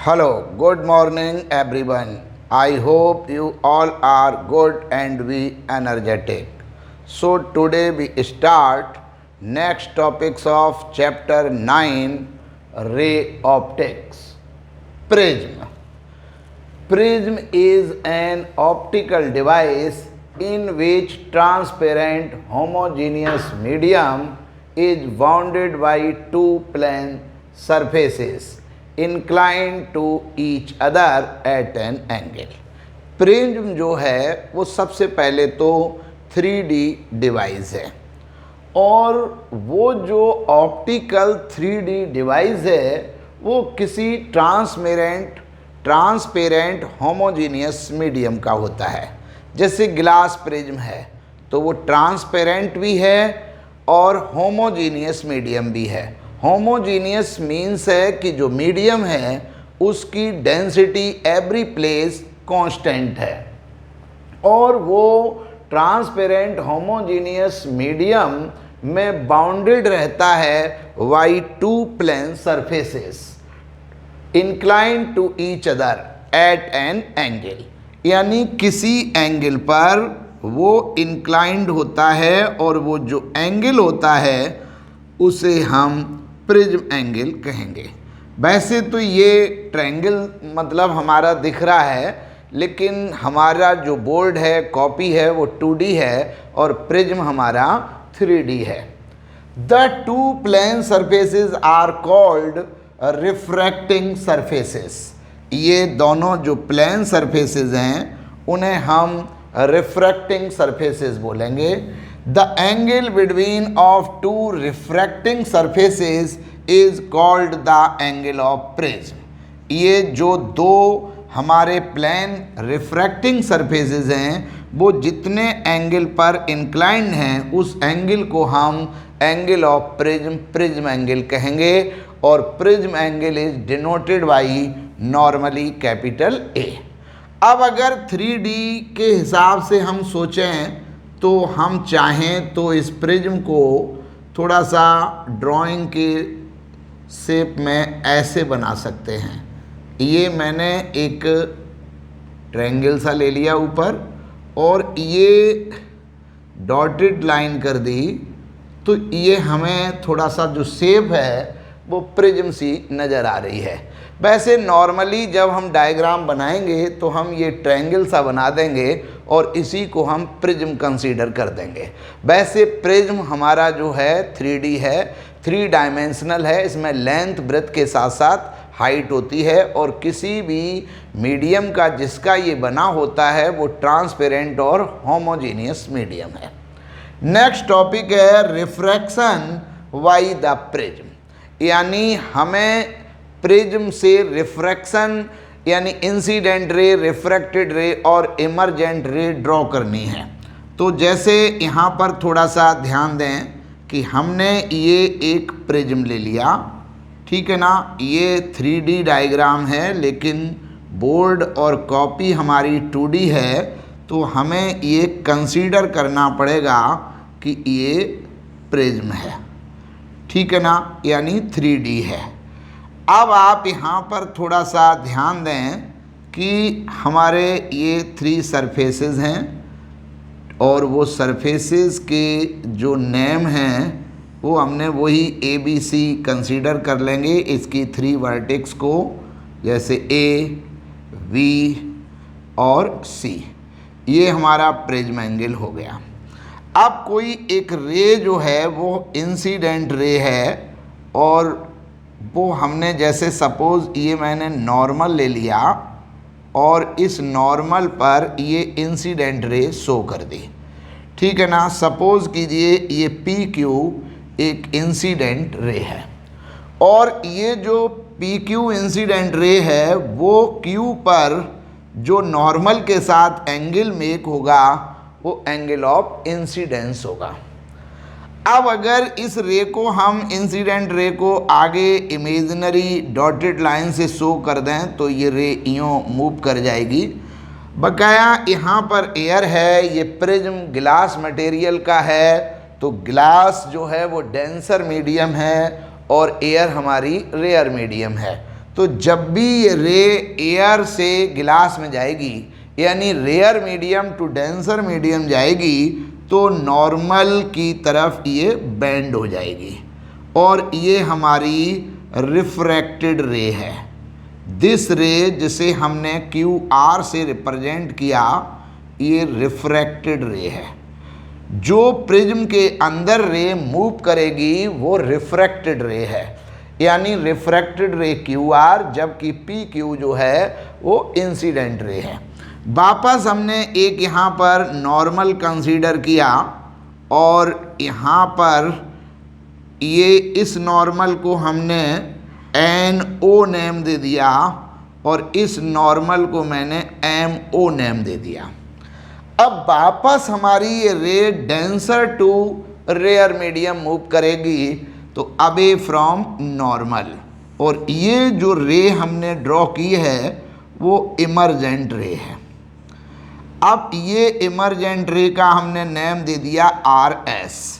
Hello, good morning everyone. I hope you all are good and be energetic. So today we start next topics of chapter 9, ray optics. Prism. Prism is an optical device in which transparent homogeneous medium is bounded by two plane surfaces inclined to each other at an angle. Prism जो है वो सबसे पहले तो 3D device है और वो जो ऑप्टिकल 3D डिवाइस है वो किसी ट्रांसपेरेंट होमोजीनियस मीडियम का होता है। जैसे ग्लास प्रिज्म है तो वो ट्रांसपेरेंट भी है और होमोजीनियस मीडियम भी है। होमोजीनियस मीन्स है कि जो मीडियम है उसकी डेंसिटी एवरी प्लेस कांस्टेंट है और वो ट्रांसपेरेंट होमोजीनियस मीडियम में बाउंडेड रहता है by two plane surfaces inclined to each other at an angle, यानी किसी एंगल पर वो इंक्लाइंड होता है और वो जो एंगल होता है उसे हम प्रिज्म एंगल कहेंगे। वैसे तो ये ट्रायंगल मतलब हमारा दिख रहा है, लेकिन हमारा जो बोर्ड है कॉपी है वो 2D है और प्रिज्म हमारा 3D है। The two plane surfaces are called refracting surfaces. ये दोनों जो प्लेन सरफेसेस हैं उन्हें हम रिफ्रैक्टिंग सरफेसेस बोलेंगे। The angle between of two refracting surfaces is called the angle of prism. ये जो दो हमारे प्लेन रिफ्रैक्टिंग सरफेसेस हैं वो जितने एंगल पर इंक्लाइंड हैं उस एंगल को हम एंगल ऑफ प्रिज्म एंगल कहेंगे और prism angle is denoted by normally capital A। अब अगर 3D के हिसाब से हम सोचें तो हम चाहें तो इस प्रिज्म को थोड़ा सा ड्राइंग के शेप में ऐसे बना सकते हैं। ये मैंने एक ट्रायंगल सा ले लिया ऊपर और ये डॉटेड लाइन कर दी तो ये हमें थोड़ा सा जो शेप है वो प्रिज्म सी नज़र आ रही है। वैसे नॉर्मली जब हम डायग्राम बनाएंगे तो हम ये ट्रायंगल सा बना देंगे और इसी को हम प्रिज्म कंसीडर कर देंगे। वैसे प्रिज्म हमारा जो है 3D है, 3 डायमेंशनल है। इसमें लेंथ ब्रेथ के साथ साथ हाइट होती है और किसी भी मीडियम का जिसका ये बना होता है वो ट्रांसपेरेंट और होमोजीनियस मीडियम है। नेक्स्ट टॉपिक है रिफ्रैक्शन बाय द प्रिज्म, यानी हमें प्रिज्म से रिफ्रैक्शन यानी इंसिडेंट रे, रिफ्रैक्टेड रे और इमर्जेंट रे ड्रॉ करनी है। तो जैसे यहाँ पर थोड़ा सा ध्यान दें कि हमने ये एक प्रिज्म ले लिया, ठीक है ना। ये 3D डायग्राम है लेकिन बोर्ड और कॉपी हमारी 2D है, तो हमें ये कंसीडर करना पड़ेगा कि ये प्रिज्म है, ठीक है ना, यानी 3D है। अब आप यहाँ पर थोड़ा सा ध्यान दें कि हमारे ये 3 सरफेसेस हैं और वो सरफेसेस के जो नेम हैं वो हमने वही ABC कंसीडर कर लेंगे इसकी 3 वर्टेक्स को, जैसे A, V और C। ये हमारा प्रिज्म एंगल हो गया। अब कोई एक रे जो है वो इंसिडेंट रे है और वो हमने जैसे सपोज़ ये मैंने नॉर्मल ले लिया और इस नॉर्मल पर ये इंसिडेंट रे शो कर दी, ठीक है ना। सपोज़ कीजिए ये PQ एक इंसिडेंट रे है और ये जो PQ इंसिडेंट रे है वो Q पर जो नॉर्मल के साथ एंगल मेक होगा वो एंगल ऑफ इंसिडेंस होगा। अब अगर इस रे को हम इंसिडेंट रे को आगे इमेजिनरी डॉटेड लाइन से शो कर दें तो ये रे यूँ मूव कर जाएगी। बकाया यहाँ पर एयर है, ये प्रिज्म ग्लास मटेरियल का है तो ग्लास जो है वो डेंसर मीडियम है और एयर हमारी रेयर मीडियम है। तो जब भी ये रे एयर से गिलास में जाएगी, यानी rare medium to denser medium जाएगी, तो नॉर्मल की तरफ ये बेंड हो जाएगी और ये हमारी रिफ्रैक्टेड रे है। दिस रे जिसे हमने QR से रिप्रेजेंट किया, ये रिफ्रैक्टेड रे है। जो प्रिज्म के अंदर रे मूव करेगी वो रिफ्रैक्टेड रे है, यानी रिफ्रैक्टेड रे QR, जबकि PQ जो है वो इंसिडेंट रे है। वापस हमने एक यहाँ पर नॉर्मल कंसीडर किया और यहाँ पर ये इस नॉर्मल को हमने NO नेम दे दिया और इस नॉर्मल को मैंने MO नेम दे दिया। अब वापस हमारी ये ray denser to rare medium move करेगी, तो अवे फ्रॉम नॉर्मल, और ये जो रे हमने ड्रॉ की है वो इमर्जेंट रे है। अब ये इमर्जेंट रे का हमने नेम दे दिया RS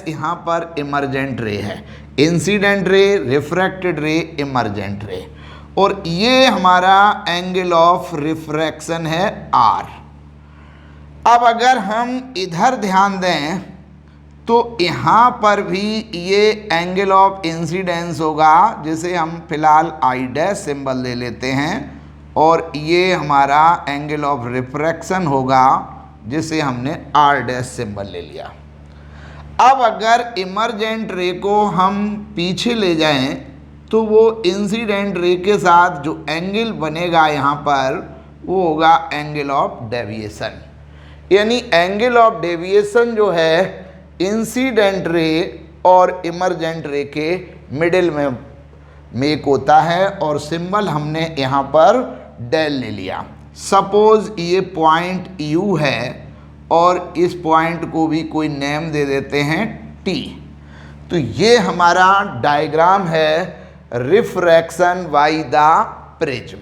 यहाँ पर इमर्जेंट रे है, इंसिडेंट रे, रिफ्रैक्टेड रे, इमर्जेंट रे, और ये हमारा एंगल ऑफ रिफ्रैक्शन है R। अब अगर हम इधर ध्यान दें तो यहाँ पर भी ये एंगल ऑफ इंसिडेंस होगा, जिसे हम फिलहाल I' सिंबल ले लेते हैं, और ये हमारा एंगल ऑफ रिफ्रैक्शन होगा जिसे हमने R' सिंबल ले लिया। अब अगर इमर्जेंट रे को हम पीछे ले जाएं तो वो इंसिडेंट रे के साथ जो एंगल बनेगा यहाँ पर वो होगा एंगल ऑफ डेविएशन, यानी एंगल ऑफ डेविएशन जो है इंसिडेंट रे और इमर्जेंट रे के मिडिल में मेक होता है, और सिंबल हमने यहाँ पर डेल ले लिया। सपोज ये पॉइंट U है और इस पॉइंट को भी कोई नेम दे देते हैं T। तो ये हमारा डायग्राम है रिफ्रैक्शन बाय द प्रिज्म,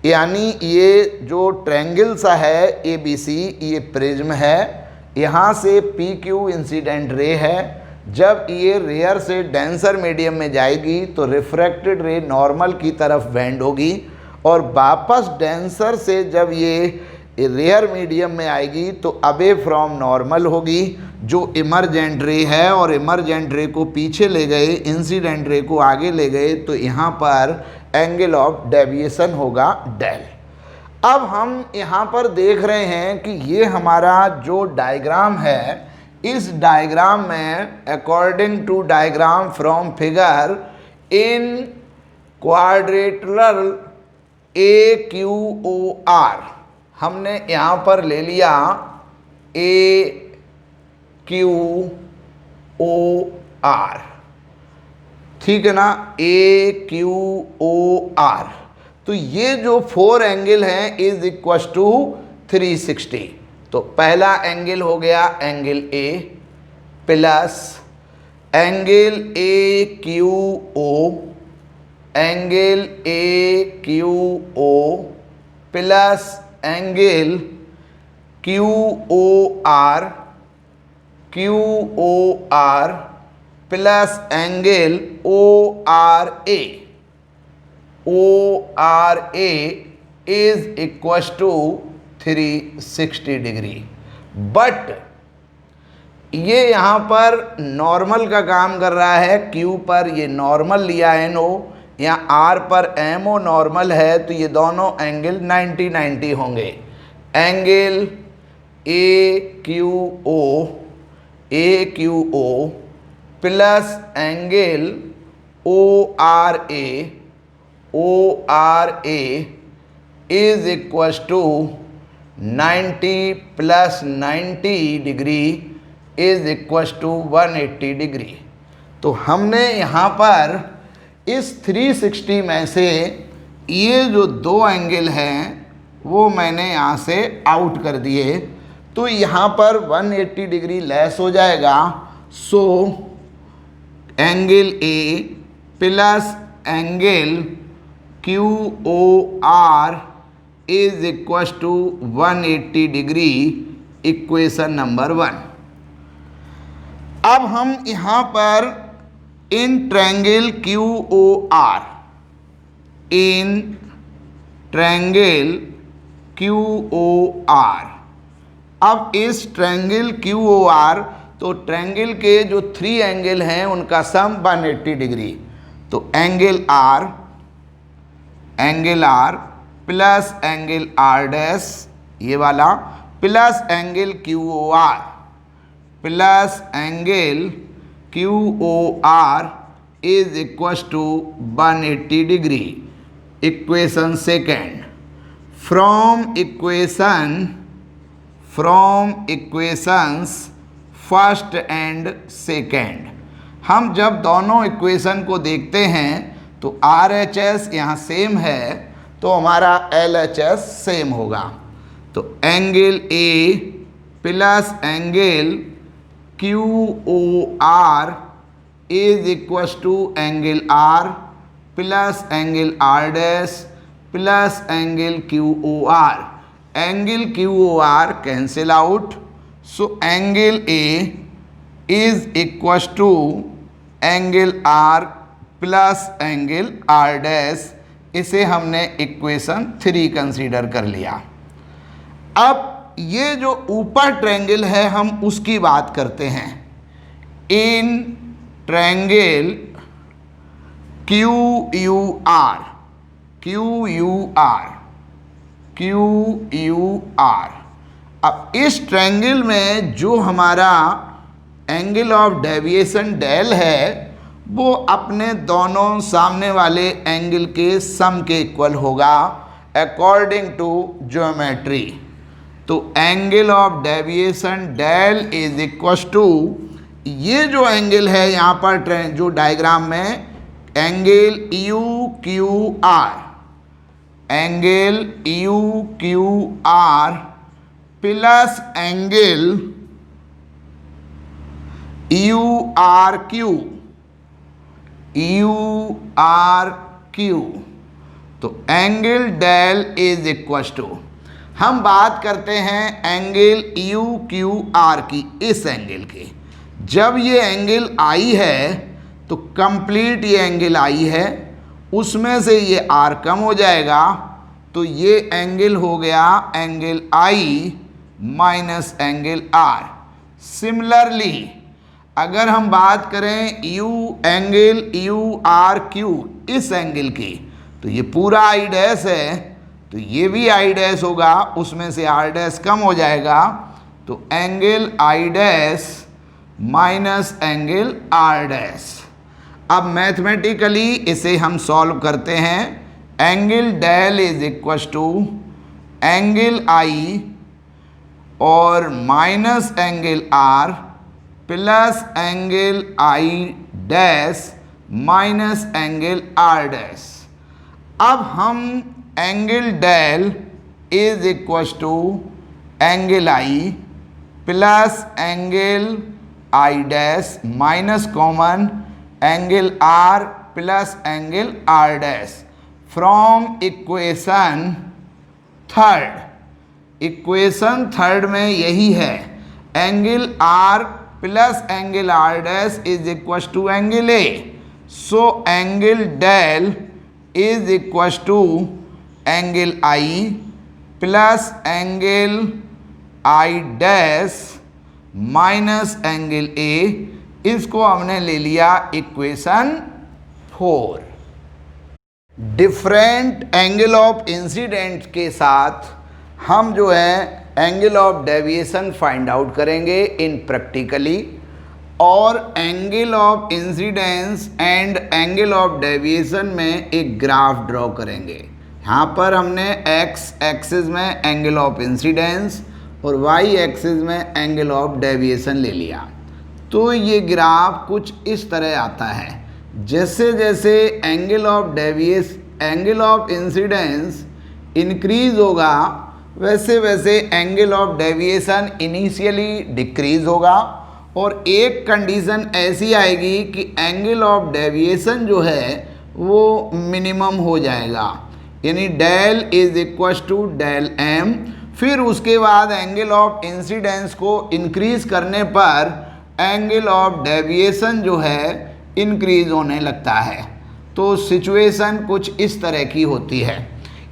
यानी ये जो ट्रायंगल सा है ABC, ये प्रिज्म है, यहाँ से PQ इंसिडेंट रे है। जब ये रेयर से डेंसर मीडियम में जाएगी तो रिफ्रैक्टेड रे नॉर्मल की तरफ बेंड होगी, और वापस डेंसर से जब ये रेयर मीडियम में आएगी तो अवे फ्रॉम नॉर्मल होगी, जो इमर्जेंट रे है, और इमर्जेंट रे को पीछे ले गए, इंसिडेंट रे को आगे ले गए, तो यहाँ पर एंगल ऑफ डेविएशन होगा डेल। अब हम यहाँ पर देख रहे हैं कि ये हमारा जो डायग्राम है, इस डायग्राम में according to diagram from figure in quadrilateral AQOR, हमने यहाँ पर ले लिया AQOR, ठीक है ना, AQOR। तो ये जो 4 एंगल हैं इज इक्वल टू 360। तो पहला एंगल हो गया angle A plus angle AQO, angle AQO plus angle QOR plus angle ORA is equal to 360 degree. But ये यहाँ पर नॉर्मल का काम कर रहा है, Q पर ये नॉर्मल लिया है NO, यहाँ R पर MO नॉर्मल है, तो ये दोनों एंगल 90-90 होंगे। Angle AQO plus angle ORA is equal to 90 प्लस 90 degree is equal to 180 degree. तो हमने यहाँ पर इस 360 में से ये जो 2 एंगल हैं वो मैंने यहाँ से आउट कर दिए, तो यहाँ पर 180 डिग्री लेस हो जाएगा। So angle A plus angle QOR is equal to 180 degree, equation number 1। अब हम यहाँ पर in triangle QOR in triangle QOR। अब इस ट्रायंगल QOR, तो ट्रायंगल के जो 3 एंगल हैं उनका सम 180 डिग्री, तो angle R plus angle R dash ये वाला plus angle QOR plus angle QOR is equal to 180 degree. Equation second, from equations first and second, हम जब दोनों इक्वेशन को देखते हैं तो RHS यहाँ सेम है तो हमारा LHS सेम होगा। तो angle A plus angle QOR is equal to angle R plus angle R dash plus angle QOR। Angle QOR cancel out, so angle A is equal to angle R plus angle R dash. इसे हमने equation 3 consider कर लिया। अब ये जो ऊपर triangle है हम उसकी बात करते हैं। इन ट्रायंगल QUR, अब इस ट्रायंगल में जो हमारा एंगल ऑफ डेविएशन डेल है वो अपने दोनों सामने वाले एंगल के सम के इक्वल होगा अकॉर्डिंग टू ज्योमेट्री। तो angle of deviation del is equal to, ये जो एंगल है यहाँ पर जो डायग्राम में angle UQR plus angle URQ, तो angle del is equal to, हम बात करते हैं एंगल UQR की, इस एंगल की। जब ये एंगल I है तो कंप्लीट ये एंगल I है, उसमें से ये R कम हो जाएगा तो ये एंगल हो गया angle I minus angle R। Similarly अगर हम बात करें एंगल URQ इस एंगल की, तो ये पूरा I डैश है तो ये भी I डैश होगा, उसमें से R डैश कम हो जाएगा तो angle I dash minus angle R dash. अब मैथमेटिकली इसे हम सॉल्व करते हैं। Angle del is equal to angle I और minus angle R plus angle I dash minus angle R dash. अब हम angle del is equal to angle I plus angle I dash minus common angle R plus angle R dash from equation third में यही है, angle R plus angle R dash is equal to angle A। So angle del is equal to angle I plus angle I dash minus angle A। इसको हमने ले लिया equation 4। Different angle of incident के साथ हम जो है angle of deviation find out करेंगे इन प्रैक्टिकली, और angle of incidence and angle of deviation में एक ग्राफ ड्रॉ करेंगे। यहाँ पर हमने एक्स एक्सिस में एंगल ऑफ इंसिडेंस और वाई एक्सिस में एंगल ऑफ डेविएशन ले लिया। तो ये ग्राफ कुछ इस तरह आता है, जैसे जैसे एंगल ऑफ इंसिडेंस इंक्रीज होगा वैसे वैसे angle of deviation initially decrease होगा, और एक कंडीशन ऐसी आएगी कि एंगल ऑफ डेविएशन जो है वो मिनिमम हो जाएगा, यानी del is equal to del M. फिर उसके बाद एंगल ऑफ इंसिडेंस को इंक्रीज करने पर एंगल ऑफ डेविएशन जो है इंक्रीज होने लगता है। तो सिचुएशन कुछ इस तरह की होती है।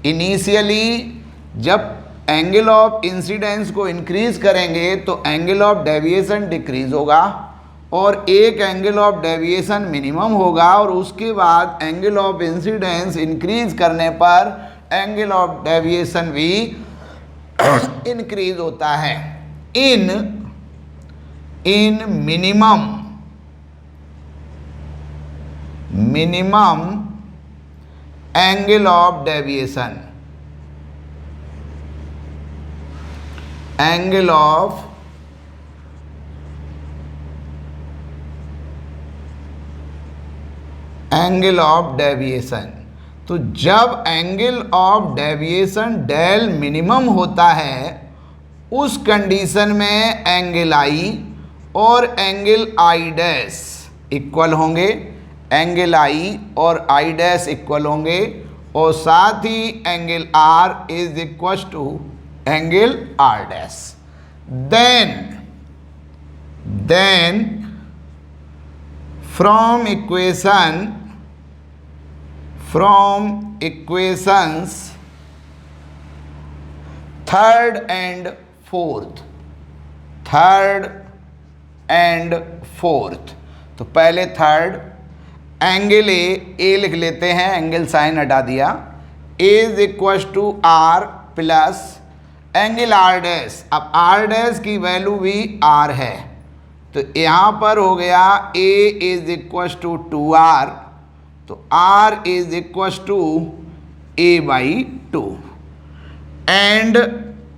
इनिशियली जब एंगल ऑफ इंसिडेंस को इंक्रीज करेंगे तो एंगल ऑफ डेविएशन डिक्रीज होगा और एक एंगल ऑफ डेविएशन मिनिमम होगा, और उसके बाद एंगल ऑफ इंसिडेंस इंक्रीज करने पर एंगल ऑफ डेविएशन भी इंक्रीज होता है। In minimum angle of deviation, angle of deviation, तो जब angle of deviation del minimum होता है उस कंडीशन में एंगल आई और एंगल आई डैश इक्वल होंगे, एंगल आई और आई डैश इक्वल होंगे, और साथ ही angle R is equal to angle R dash. Then from equations third and fourth, तो पहले थर्ड एंगल ए लिख लेते हैं, एंगल साइन हटा दिया, is equal to R plus angle R dash. अब आर डैश की वैल्यू भी आर है, तो यहाँ पर हो गया a is equal to 2r, तो r is equal to a/2। And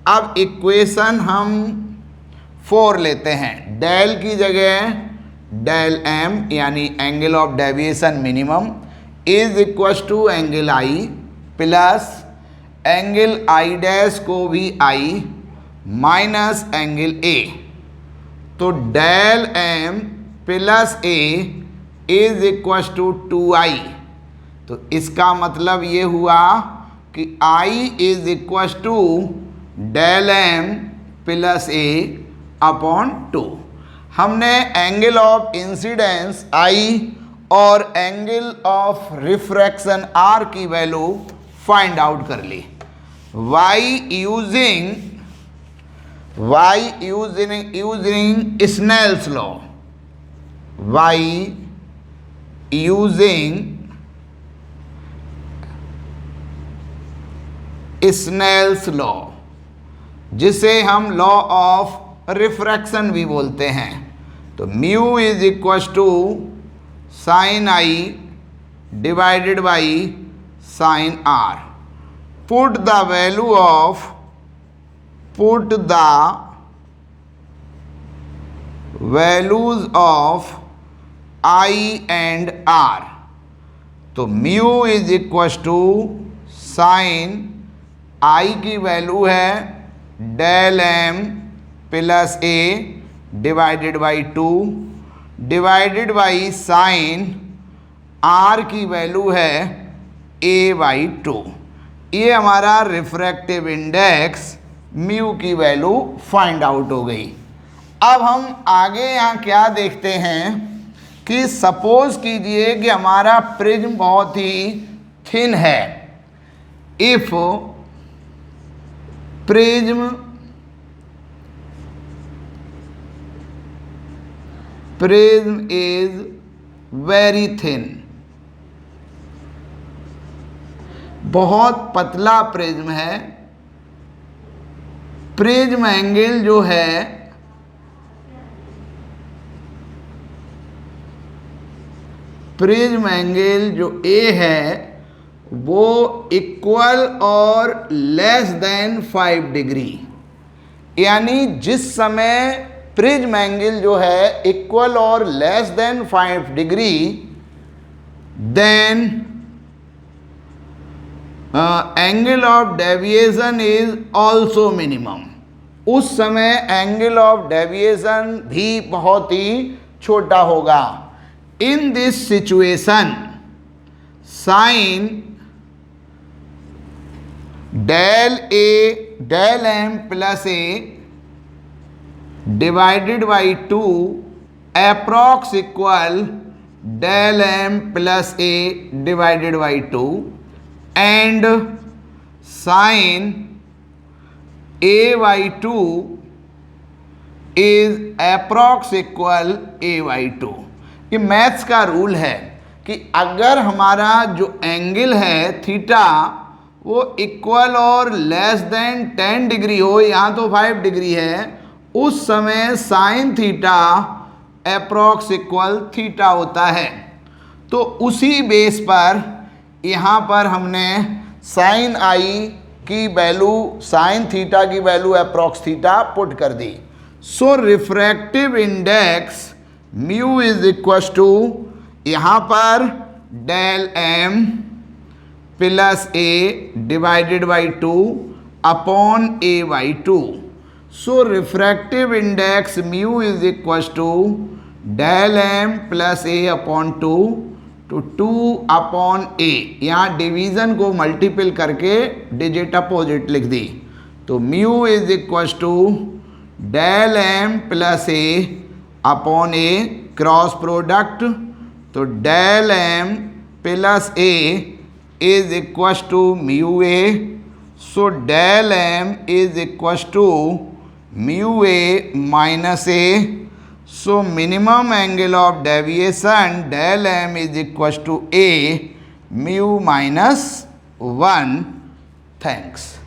अब इक्वेशन हम 4 लेते हैं, डेल की जगह डेल m यानी angle of deviation minimum is equal to angle I plus angle I dash को भी i माइनस एंगल a, तो del m plus a is equal to 2i। तो इसका मतलब ये हुआ कि i is equal to del m plus a upon 2। हमने एंगल ऑफ इंसिडेंस i और एंगल ऑफ रिफ्रैक्शन r की वैल्यू फाइंड आउट कर ली। using Snell's law, using Snell's law, जिसे हम लॉ ऑफ रिफ्रैक्शन भी बोलते हैं, तो mu is equal to sine I divided by sine R. Put the values of I and R, तो mu is equal to sine I की value है del m plus a divided by 2 divided by sine r की value है a/2। ये हमारा refractive index mu की value find out हो गई। अब हम आगे यहाँ क्या देखते हैं कि सपोज कीजिए कि हमारा प्रिज्म बहुत ही थिन है। If prism is very thin, बहुत पतला प्रिज्म है, प्रिज्म एंगल जो है प्रिज्म एंगल जो ए है वो इक्वल और लेस देन 5 डिग्री, यानी जिस समय प्रिज्म एंगल जो है इक्वल और less than 5 degree, then angle of deviation is also minimum. उस समय एंगल ऑफ डेविएशन भी बहुत ही छोटा होगा। In this situation sine del m plus a divided by 2 approx equal del m plus a divided by 2 and sin a by 2 is approx equal a by 2। ये maths का rule है कि अगर हमारा जो एंगल है थीटा वो equal और लेस देन 10 डिग्री हो, यहाँ तो 5 डिग्री है, उस समय sine theta approx equal theta होता है। तो उसी बेस पर यहाँ पर हमने साइन आई की वैल्यू, साइन थीटा की वैल्यू अप्रॉक्स थीटा पुट कर दी। So refractive index mu is equal to यहाँ पर del M plus A divided by 2 upon A by 2। So refractive index mu is equal to del M plus A upon 2 तो 2 upon ए, यहाँ division को multiple करके digit opposite लिख दी। तो mu is equal to del M plus A upon A, cross product, तो del M plus A is equals to mu a, so del m is equals to mu a minus a, so minimum angle of deviation del m is equals to a mu minus 1। Thanks.